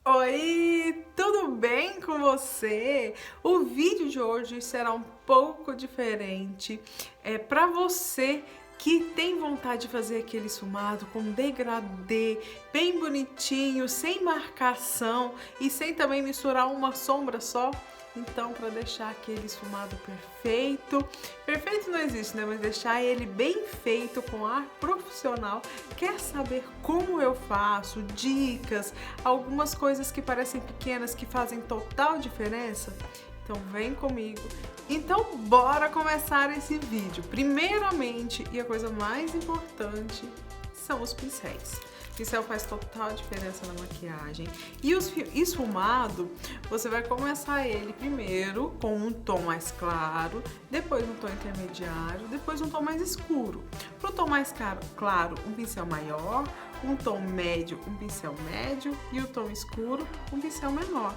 Oi, tudo bem com você? O vídeo de hoje será um pouco diferente. É para você que tem vontade de fazer aquele esfumado com degradê, bem bonitinho, sem marcação e sem também misturar uma sombra só. Então, para deixar aquele esfumado perfeito, perfeito não existe, né? Mas deixar ele bem feito, com ar profissional. Quer saber como eu faço? Dicas, algumas coisas que parecem pequenas que fazem total diferença? Então vem comigo. Então bora começar esse vídeo. Primeiramente, e a coisa mais importante, são os pincéis. Pincel faz total diferença na maquiagem. E o esfumado, você vai começar ele primeiro com um tom mais claro, depois um tom intermediário, depois um tom mais escuro. Para o tom mais claro, um pincel maior, um tom médio, um pincel médio e o tom escuro, um pincel menor.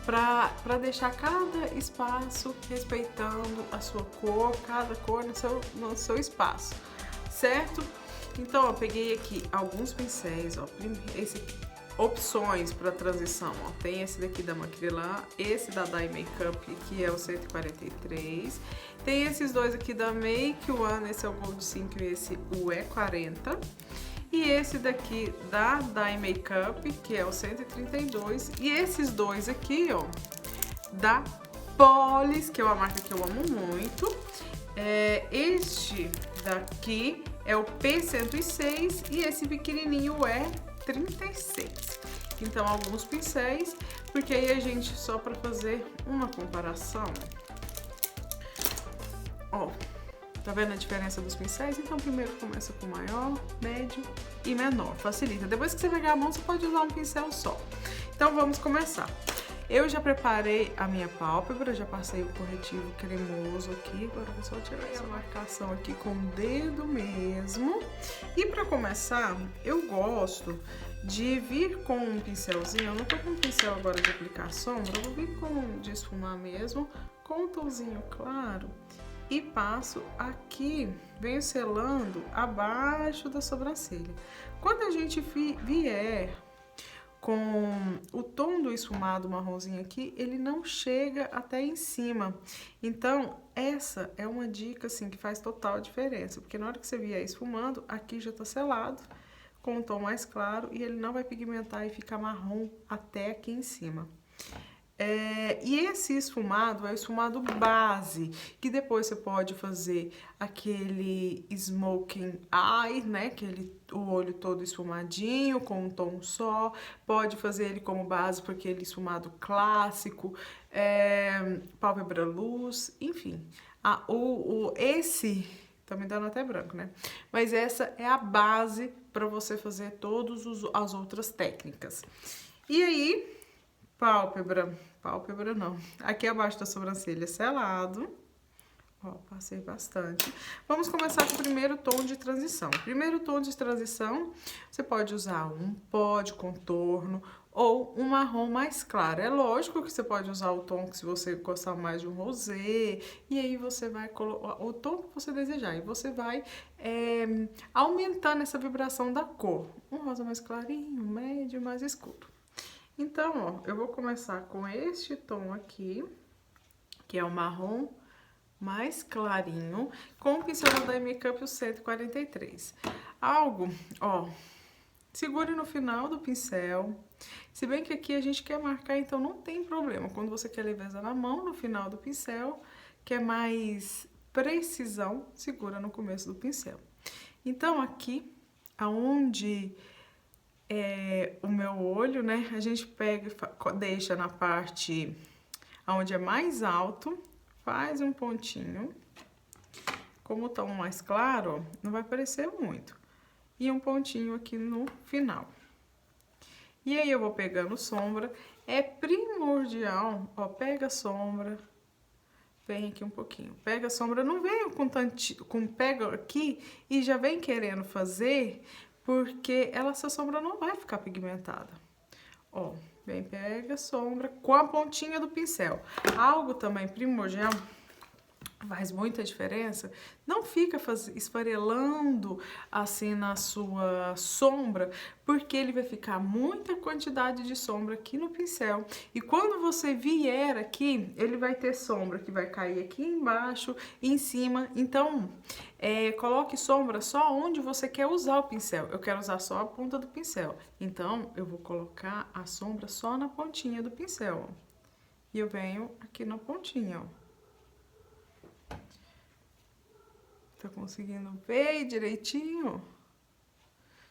Para deixar cada espaço respeitando a sua cor, cada cor no seu espaço, certo? Então, eu peguei aqui alguns pincéis, ó, opções para transição, ó. Tem esse daqui da Macrylan, esse da Dye Makeup, que é o 143. Tem esses dois aqui da Make One, esse é o Gold 5 e esse o E40. E esse daqui da Dye Makeup, que é o 132. E esses dois aqui, ó, da Polish, que é uma marca que eu amo muito. Este daqui é o P106 e esse pequenininho é 36. Então, alguns pincéis, porque aí a gente, só para fazer uma comparação, ó, tá vendo a diferença dos pincéis? Então, primeiro começa com maior, médio e menor, facilita. Depois que você pegar a mão, você pode usar um pincel só. Então, vamos começar. Eu já preparei a minha pálpebra, já passei o corretivo cremoso aqui. Agora eu vou só tirar essa marcação aqui com o dedo mesmo. E para começar, eu gosto de vir com um pincelzinho. Eu não tô com um pincel agora de aplicar sombra, eu vou vir com um de esfumar mesmo, com um tomzinho claro. E passo aqui, venho selando abaixo da sobrancelha. Quando a gente vier com o tom do esfumado marronzinho aqui, ele não chega até em cima. Então, essa é uma dica, assim, que faz total diferença. Porque na hora que você vier esfumando, aqui já tá selado, com um tom mais claro, e ele não vai pigmentar e ficar marrom até aqui em cima. E esse esfumado é o esfumado base, que depois você pode fazer aquele smoking eye, né? O olho todo esfumadinho, com um tom só. Pode fazer ele como base para aquele esfumado clássico, pálpebra luz, enfim. Esse tá me dando até branco, né? Mas essa é a base para você fazer todas as outras técnicas. E aí, pálpebra não. Aqui abaixo da sobrancelha selado. Ó, passei bastante. Vamos começar com o primeiro tom de transição. Primeiro tom de transição, você pode usar um pó de contorno ou um marrom mais claro. É lógico que você pode usar o tom que, se você gostar mais de um rosé, e aí você vai colocar o tom que você desejar. E você vai aumentando essa vibração da cor. Um rosa mais clarinho, médio, mais escuro. Então, ó, eu vou começar com este tom aqui, que é o marrom mais clarinho, com o pincel da Dye Makeup o 143. Ó, segure no final do pincel. Se bem que aqui a gente quer marcar, então não tem problema. Quando você quer leveza na mão, no final do pincel, quer mais precisão, segura no começo do pincel. Então, aqui, aonde o meu olho, né? A gente pega e deixa na parte onde é mais alto, faz um pontinho. Como o tom mais claro, ó, não vai aparecer muito. E um pontinho aqui no final. E aí eu vou pegando sombra. É primordial, ó, pega a sombra, vem aqui um pouquinho. Pega a sombra, não venha pega aqui e já vem querendo fazer, porque essa sombra não vai ficar pigmentada. Ó, vem, pega a sombra com a pontinha do pincel. Algo também primordial, faz muita diferença, não fica esfarelando assim na sua sombra, porque ele vai ficar muita quantidade de sombra aqui no pincel. E quando você vier aqui, ele vai ter sombra que vai cair aqui embaixo e em cima. Então, coloque sombra só onde você quer usar o pincel. Eu quero usar só a ponta do pincel. Então, eu vou colocar a sombra só na pontinha do pincel, ó. E eu venho aqui na pontinha, ó. Tá conseguindo ver direitinho?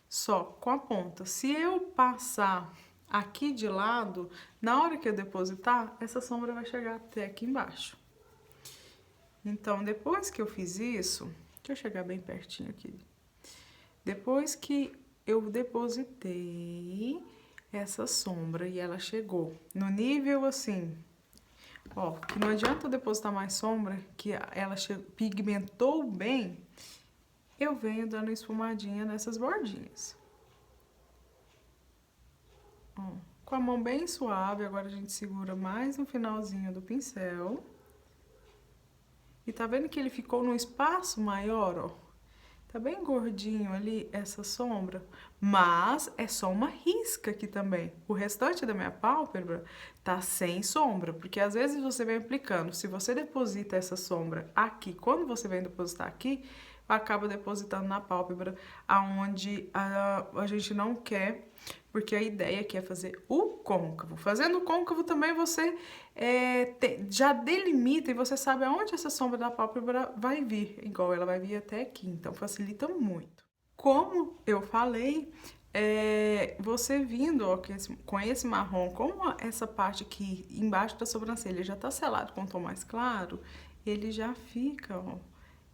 Só com a ponta. Se eu passar aqui de lado, na hora que eu depositar, essa sombra vai chegar até aqui embaixo. Então, depois que eu fiz isso, deixa eu chegar bem pertinho aqui. Depois que eu depositei essa sombra e ela chegou no nível assim, ó, que não adianta eu depositar mais sombra, que ela pigmentou bem, eu venho dando esfumadinha nessas bordinhas. Ó, com a mão bem suave, agora a gente segura mais no finalzinho do pincel. E tá vendo que ele ficou num espaço maior, ó? Tá bem gordinho ali essa sombra, mas é só uma risca aqui também. O restante da minha pálpebra tá sem sombra, porque às vezes você vem aplicando, se você deposita essa sombra aqui, quando você vem depositar aqui, acaba depositando na pálpebra, aonde a gente não quer, porque a ideia aqui é fazer o côncavo. Fazendo o côncavo também você já delimita e você sabe aonde essa sombra da pálpebra vai vir, igual ela vai vir até aqui, então facilita muito. Como eu falei, você vindo ó, com esse marrom, como essa parte aqui embaixo da sobrancelha já tá selado com um tom mais claro, ele já fica, ó,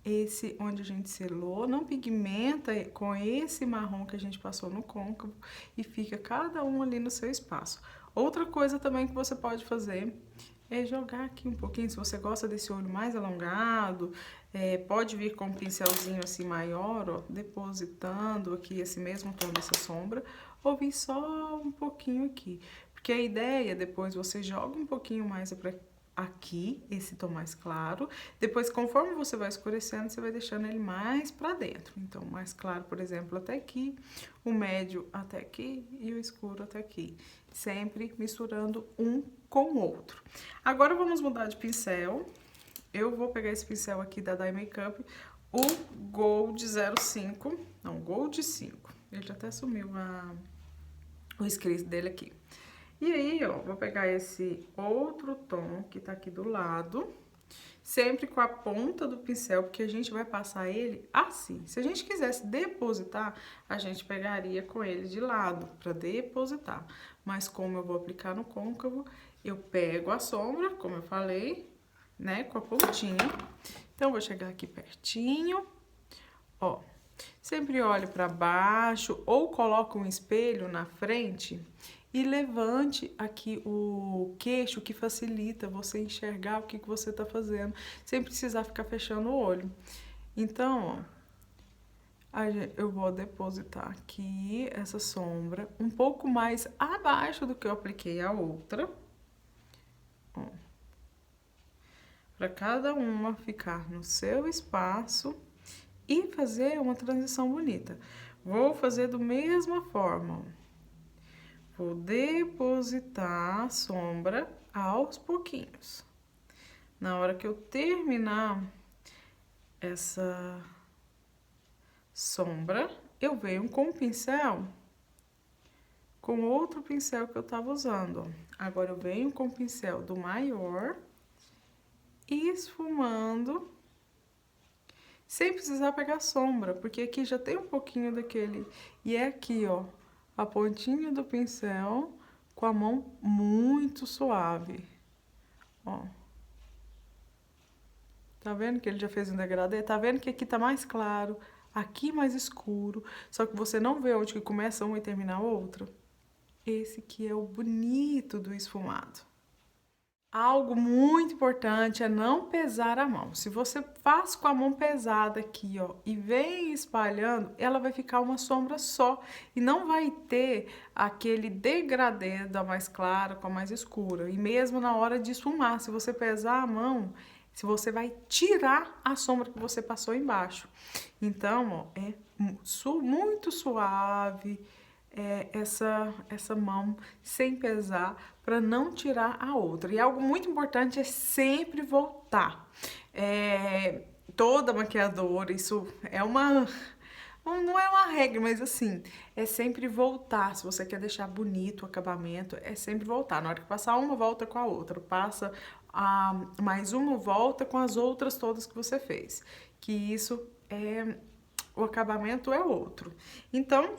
esse onde a gente selou, não pigmenta com esse marrom que a gente passou no côncavo e fica cada um ali no seu espaço. Outra coisa também que você pode fazer é jogar aqui um pouquinho, se você gosta desse olho mais alongado, pode vir com um pincelzinho assim maior, ó, depositando aqui esse mesmo tom dessa sombra, ou vir só um pouquinho aqui. Porque a ideia, depois você joga um pouquinho mais pra aqui, esse tom mais claro, depois conforme você vai escurecendo, você vai deixando ele mais pra dentro. Então, mais claro, por exemplo, até aqui, o médio até aqui e o escuro até aqui. Sempre misturando um com o outro. Agora, vamos mudar de pincel. Eu vou pegar esse pincel aqui da Dye Makeup, o Gold 05, não, Gold 5. Ele já até sumiu o escrito dele aqui. E aí, ó, vou pegar esse outro tom que tá aqui do lado, sempre com a ponta do pincel, porque a gente vai passar ele assim. Se a gente quisesse depositar, a gente pegaria com ele de lado pra depositar. Mas como eu vou aplicar no côncavo, eu pego a sombra, como eu falei, né, com a pontinha. Então, vou chegar aqui pertinho, ó. Sempre olho pra baixo ou coloco um espelho na frente e levante aqui o queixo, que facilita você enxergar o que você tá fazendo, sem precisar ficar fechando o olho. Então, ó, eu vou depositar aqui essa sombra um pouco mais abaixo do que eu apliquei a outra. Ó, para cada uma ficar no seu espaço e fazer uma transição bonita. Vou fazer da mesma forma, ó. Vou depositar a sombra aos pouquinhos. Na hora que eu terminar essa sombra, eu venho com o pincel, com outro pincel que eu tava usando. Agora eu venho com o pincel do maior, esfumando, sem precisar pegar sombra, porque aqui já tem um pouquinho daquele. E é aqui, ó, a pontinha do pincel com a mão muito suave, ó. Tá vendo que ele já fez um degradê? Tá vendo que aqui tá mais claro, aqui mais escuro, só que você não vê onde que começa uma e termina a outra? Esse que é o bonito do esfumado. Algo muito importante é não pesar a mão. Se você faz com a mão pesada aqui, ó, e vem espalhando, ela vai ficar uma sombra só e não vai ter aquele degradê da mais clara com a mais escura. E mesmo na hora de esfumar, se você pesar a mão, se você vai tirar a sombra que você passou embaixo. Então, ó, é muito suave essa mão, sem pesar, para não tirar a outra. E algo muito importante é sempre voltar. Toda maquiadora, isso é uma... Não é uma regra, mas assim, é sempre voltar. Se você quer deixar bonito o acabamento, é sempre voltar. Na hora que passar uma, volta com a outra. Passa mais uma, volta com as outras todas que você fez. Que isso o acabamento é outro. Então,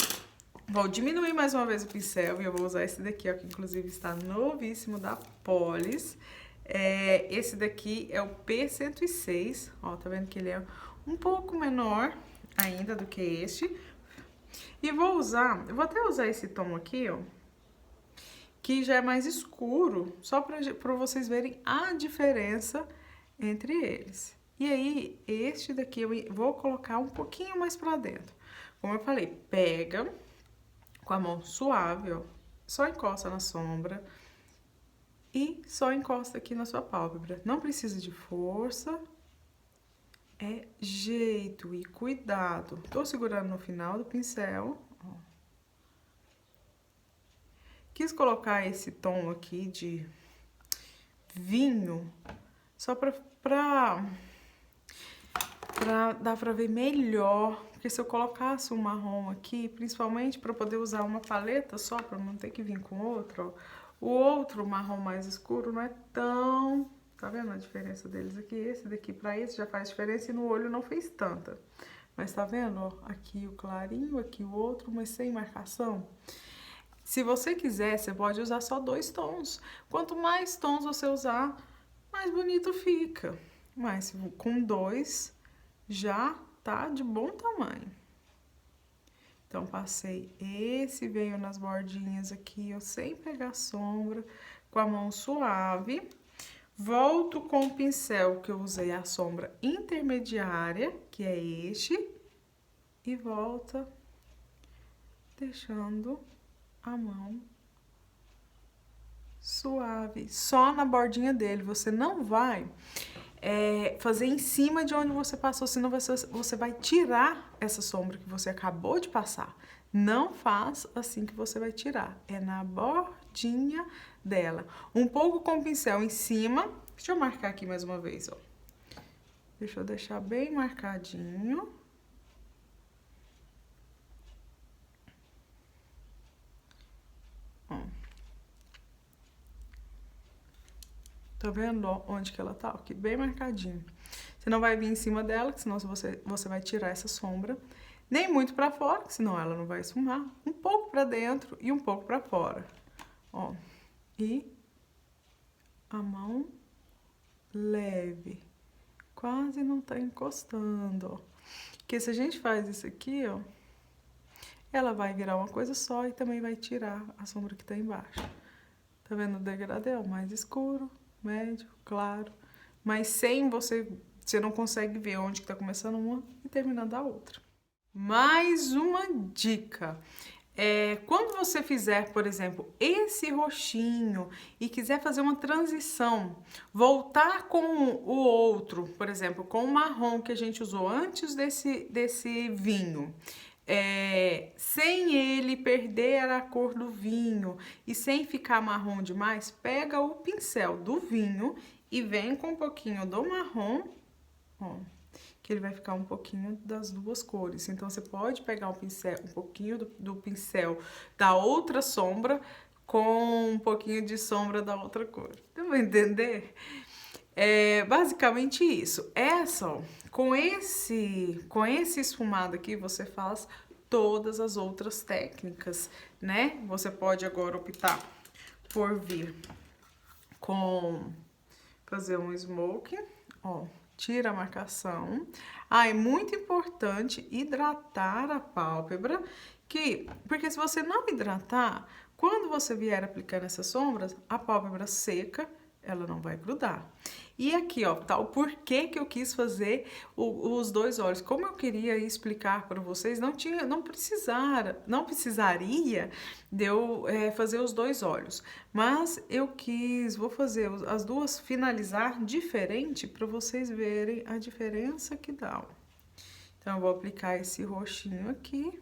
vou diminuir mais uma vez o pincel e eu vou usar esse daqui, ó, que inclusive está novíssimo, da Polish. Esse daqui é o P106, ó, tá vendo que ele é um pouco menor ainda do que este. E eu vou até usar esse tom aqui, ó, que já é mais escuro, só pra vocês verem a diferença entre eles. E aí, este daqui eu vou colocar um pouquinho mais pra dentro. Como eu falei, pega com a mão suave, ó, só encosta na sombra e só encosta aqui na sua pálpebra. Não precisa de força, é jeito e cuidado. Tô segurando no final do pincel, ó. Quis colocar esse tom aqui de vinho, só pra dar pra ver melhor. Porque se eu colocasse um marrom aqui, principalmente pra poder usar uma paleta só, pra não ter que vir com outro, ó. O outro marrom mais escuro não é tão... Tá vendo a diferença deles aqui? Esse daqui pra esse já faz diferença e no olho não fez tanta. Mas tá vendo, ó? Aqui o clarinho, aqui o outro, mas sem marcação. Se você quiser, você pode usar só 2 tons. Quanto mais tons você usar, mais bonito fica. Mas com 2 já tá de bom tamanho. Então, passei esse, veio nas bordinhas aqui, ó, sem pegar sombra, com a mão suave. Volto com o pincel que eu usei a sombra intermediária, que é este, e volta deixando a mão suave, só na bordinha dele. Você não vai fazer em cima de onde você passou, senão você vai tirar essa sombra que você acabou de passar. Não faz assim que você vai tirar, é na bordinha dela. Um pouco com o pincel em cima. Deixa eu marcar aqui mais uma vez, ó. Deixa eu deixar bem marcadinho. Ó. Tá vendo onde que ela tá? Aqui, bem marcadinho. Você não vai vir em cima dela, senão você vai tirar essa sombra. Nem muito pra fora, senão ela não vai esfumar. Um pouco pra dentro e um pouco pra fora. Ó. E a mão leve. Quase não tá encostando, ó. Porque se a gente faz isso aqui, ó, ela vai virar uma coisa só e também vai tirar a sombra que tá embaixo. Tá vendo o degradê? Ó, mais escuro, médio, claro. Mas sem você não consegue ver onde que tá começando uma e terminando a outra. Mais uma dica. Quando você fizer, por exemplo, esse roxinho e quiser fazer uma transição, voltar com o outro, por exemplo, com o marrom que a gente usou antes desse vinho, sem ele perder a cor do vinho e sem ficar marrom demais, pega o pincel do vinho e vem com um pouquinho do marrom, ó, que ele vai ficar um pouquinho das duas cores. Então, você pode pegar um pouquinho do pincel da outra sombra com um pouquinho de sombra da outra cor. Deu pra entender? Basicamente isso. Ó, com esse esfumado aqui, você faz todas as outras técnicas, né? Você pode agora optar por vir fazer um smoke, ó. Tira a marcação. É muito importante hidratar a pálpebra, porque se você não hidratar, quando você vier aplicando essas sombras, a pálpebra seca ela não vai grudar. E aqui, ó, tá o porquê que eu quis fazer os dois olhos. Como eu queria explicar para vocês, não precisaria de eu fazer os dois olhos. Mas vou fazer as duas finalizar diferente para vocês verem a diferença que dá, ó. Então, eu vou aplicar esse roxinho aqui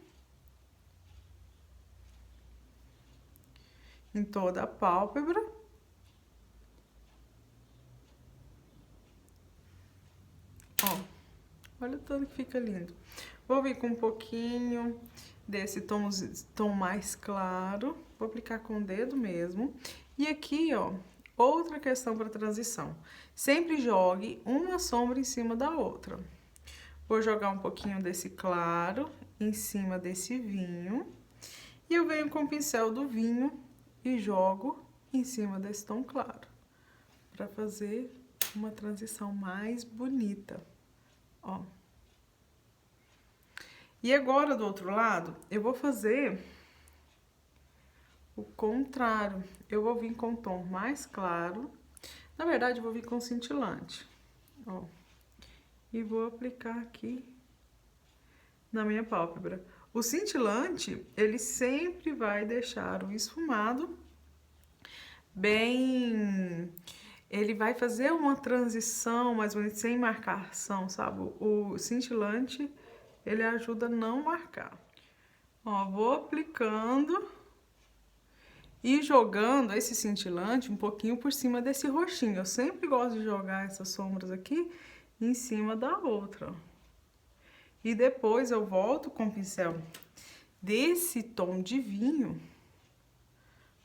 em toda a pálpebra. Ó, olha o tanto que fica lindo. Vou vir com um pouquinho desse tom mais claro. Vou aplicar com o dedo mesmo. E aqui, ó, outra questão para transição. Sempre jogue uma sombra em cima da outra. Vou jogar um pouquinho desse claro em cima desse vinho. E eu venho com o pincel do vinho e jogo em cima desse tom claro. Para fazer uma transição mais bonita, ó. E agora, do outro lado, eu vou fazer o contrário. Eu vou vir com um tom mais claro. Na verdade, eu vou vir com cintilante, ó. E vou aplicar aqui na minha pálpebra. O cintilante, ele sempre vai deixar o esfumado bem... Ele vai fazer uma transição mais bonita, sem marcação, sabe? O cintilante, ele ajuda a não marcar. Ó, vou aplicando e jogando esse cintilante um pouquinho por cima desse roxinho. Eu sempre gosto de jogar essas sombras aqui em cima da outra, ó. E depois eu volto com o pincel desse tom de vinho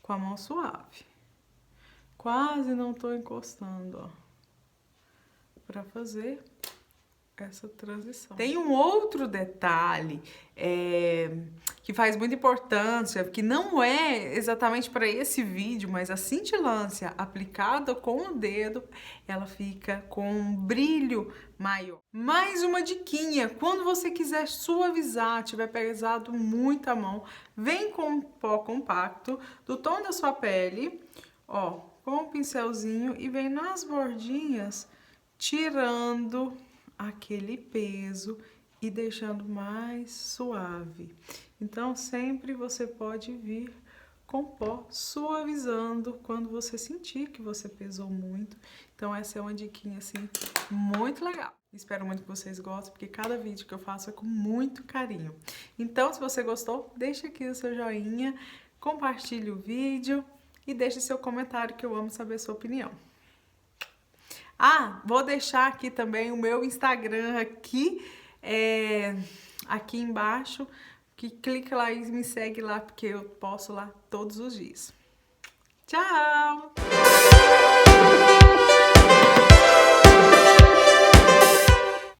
com a mão suave. Quase não tô encostando, ó, pra fazer essa transição. Tem um outro detalhe que faz muita importância, que não é exatamente para esse vídeo, mas a cintilância aplicada com o dedo, ela fica com um brilho maior. Mais uma diquinha, quando você quiser suavizar, tiver pesado muito a mão, vem com um pó compacto do tom da sua pele, ó, com o pincelzinho e vem nas bordinhas, tirando aquele peso e deixando mais suave. Então, sempre você pode vir com pó, suavizando quando você sentir que você pesou muito. Então, essa é uma diquinha, assim, muito legal. Espero muito que vocês gostem, porque cada vídeo que eu faço é com muito carinho. Então, se você gostou, deixa aqui o seu joinha, compartilhe o vídeo e deixe seu comentário, que eu amo saber a sua opinião. Ah, vou deixar aqui também o meu Instagram aqui embaixo, que clica lá e me segue lá, porque eu posto lá todos os dias. Tchau!